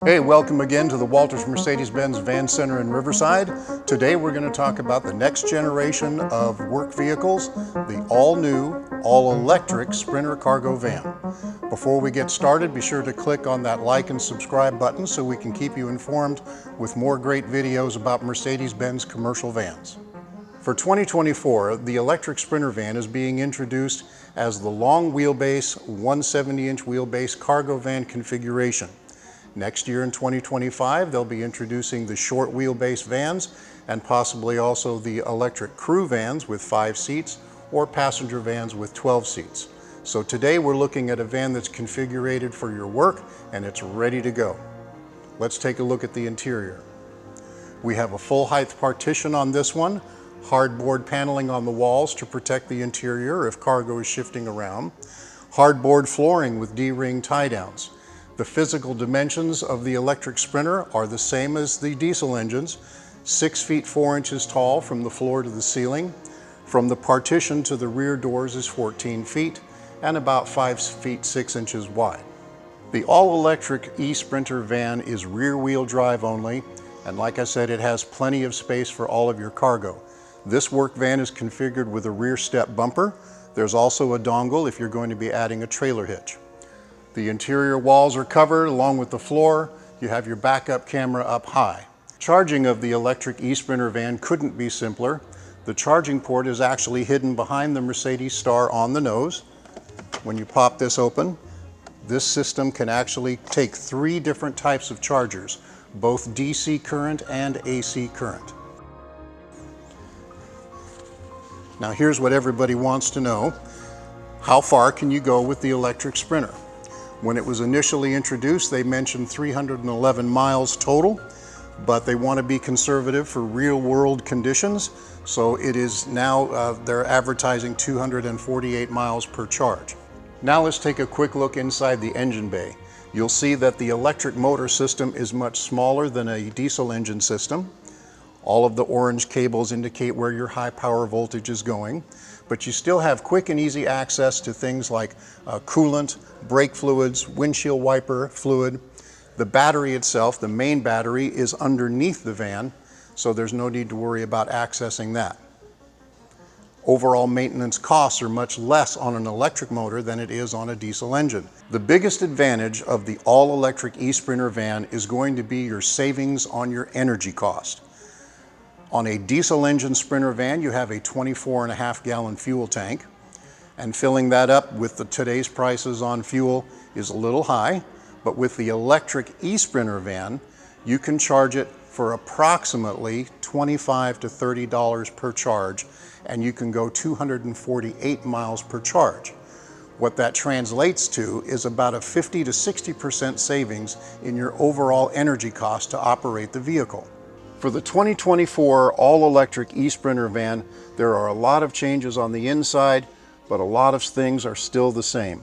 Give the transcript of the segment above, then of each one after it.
Hey, welcome again to the Walters Mercedes-Benz Van Center in Riverside. Today we're going to talk about the next generation of work vehicles, the all-new, all-electric Sprinter cargo van. Before we get started, be sure to click on that like and subscribe button so we can keep you informed with more great videos about Mercedes-Benz commercial vans. For 2024, the electric Sprinter van is being introduced as the long wheelbase, 170-inch wheelbase cargo van configuration. Next year in 2025, they'll be introducing the short wheelbase vans and possibly also the electric crew vans with 5 seats or passenger vans with 12 seats. So today we're looking at a van that's configured for your work and it's ready to go. Let's take a look at the interior. We have a full height partition on this one, hardboard paneling on the walls to protect the interior if cargo is shifting around, hardboard flooring with D-ring tie-downs. The physical dimensions of the electric Sprinter are the same as the diesel engines, 6 feet 4 inches tall from the floor to the ceiling. From the partition to the rear doors is 14 feet and about 5 feet 6 inches wide. The all-electric eSprinter van is rear-wheel drive only, and like I said, it has plenty of space for all of your cargo. This work van is configured with a rear step bumper. There's also a dongle if you're going to be adding a trailer hitch. The interior walls are covered along with the floor. You have your backup camera up high. Charging of the electric eSprinter van couldn't be simpler. The charging port is actually hidden behind the Mercedes star on the nose. When you pop this open, this system can actually take 3 different types of chargers, both DC current and AC current. Now here's what everybody wants to know. How far can you go with the electric Sprinter? When it was initially introduced, they mentioned 311 miles total, but they want to be conservative for real-world conditions, so it is now, they're advertising 248 miles per charge. Now let's take a quick look inside the engine bay. You'll see that the electric motor system is much smaller than a diesel engine system. All of the orange cables indicate where your high power voltage is going, but you still have quick and easy access to things like coolant, brake fluids, windshield wiper fluid. The battery itself, the main battery, is underneath the van, so there's no need to worry about accessing that. Overall maintenance costs are much less on an electric motor than it is on a diesel engine. The biggest advantage of the all-electric eSprinter van is going to be your savings on your energy cost. On a diesel engine Sprinter van, you have a 24.5 gallon fuel tank, and filling that up with today's prices on fuel is a little high, but with the electric eSprinter van, you can charge it for approximately $25 to $30 per charge, and you can go 248 miles per charge. What that translates to is about a 50 to 60% savings in your overall energy cost to operate the vehicle. For the 2024 all-electric eSprinter van, there are a lot of changes on the inside, but a lot of things are still the same.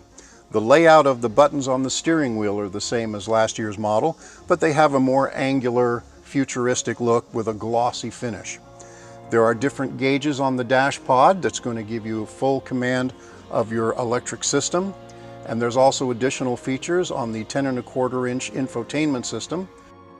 The layout of the buttons on the steering wheel are the same as last year's model, but they have a more angular, futuristic look with a glossy finish. There are different gauges on the dash pod that's going to give you full command of your electric system, and there's also additional features on the 10.25-inch infotainment system.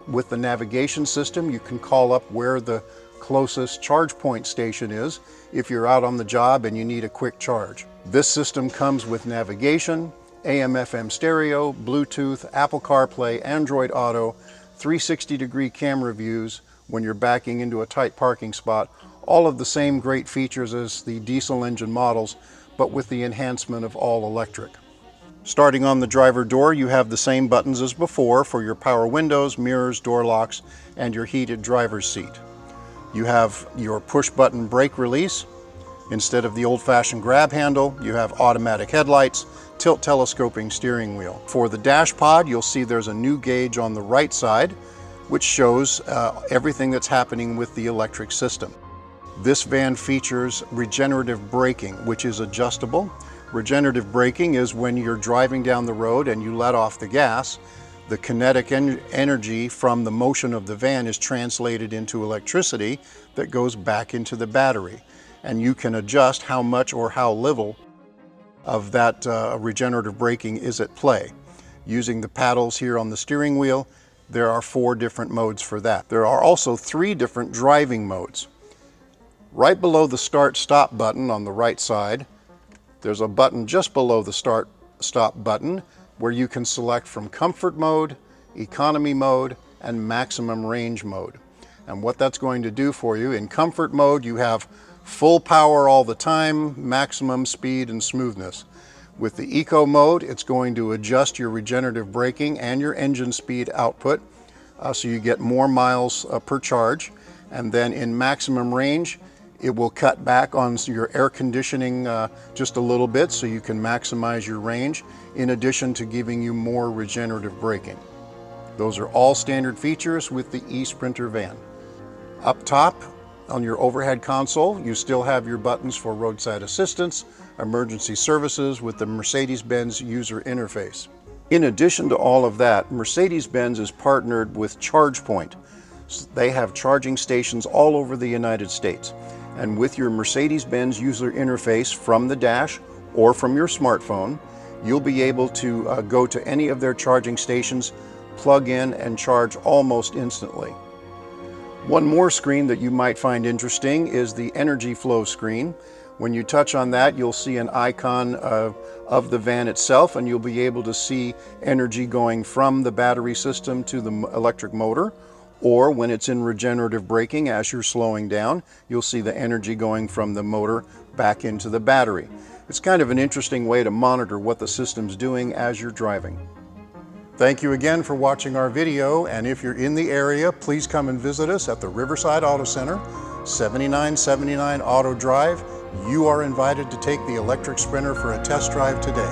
With the navigation system, you can call up where the closest charge point station is if you're out on the job and you need a quick charge. This system comes with navigation, AM/FM stereo, Bluetooth, Apple CarPlay, Android Auto, 360-degree camera views when you're backing into a tight parking spot, all of the same great features as the diesel engine models, but with the enhancement of all electric. Starting on the driver door, you have the same buttons as before for your power windows, mirrors, door locks, and your heated driver's seat. You have your push-button brake release. Instead of the old-fashioned grab handle, you have automatic headlights, tilt telescoping steering wheel. For the dash pod, you'll see there's a new gauge on the right side, which shows everything that's happening with the electric system. This van features regenerative braking, which is adjustable. Regenerative braking is when you're driving down the road and you let off the gas, the kinetic energy from the motion of the van is translated into electricity that goes back into the battery. And you can adjust how much or how little of that regenerative braking is at play. Using the paddles here on the steering wheel, there are 4 different modes for that. There are also 3 different driving modes. Right below the start-stop button on the right side, there's a button just below the start-stop button where you can select from comfort mode, economy mode, and maximum range mode. And what that's going to do for you, in comfort mode you have full power all the time, maximum speed and smoothness. With the eco mode, it's going to adjust your regenerative braking and your engine speed output so you get more miles per charge. And then in maximum range, it will cut back on your air conditioning just a little bit so you can maximize your range, in addition to giving you more regenerative braking. Those are all standard features with the eSprinter van. Up top on your overhead console, you still have your buttons for roadside assistance, emergency services with the Mercedes-Benz user interface. In addition to all of that, Mercedes-Benz is partnered with ChargePoint. They have charging stations all over the United States. And with your Mercedes-Benz user interface from the dash or from your smartphone, you'll be able to go to any of their charging stations, plug in and charge almost instantly. One more screen that you might find interesting is the energy flow screen. When you touch on that, you'll see an icon of the van itself, and you'll be able to see energy going from the battery system to the electric motor, or when it's in regenerative braking, as you're slowing down, you'll see the energy going from the motor back into the battery. It's kind of an interesting way to monitor what the system's doing as you're driving. Thank you again for watching our video, and if you're in the area, please come and visit us at the Riverside Auto Center, 7979 Auto Drive. You are invited to take the electric Sprinter for a test drive today.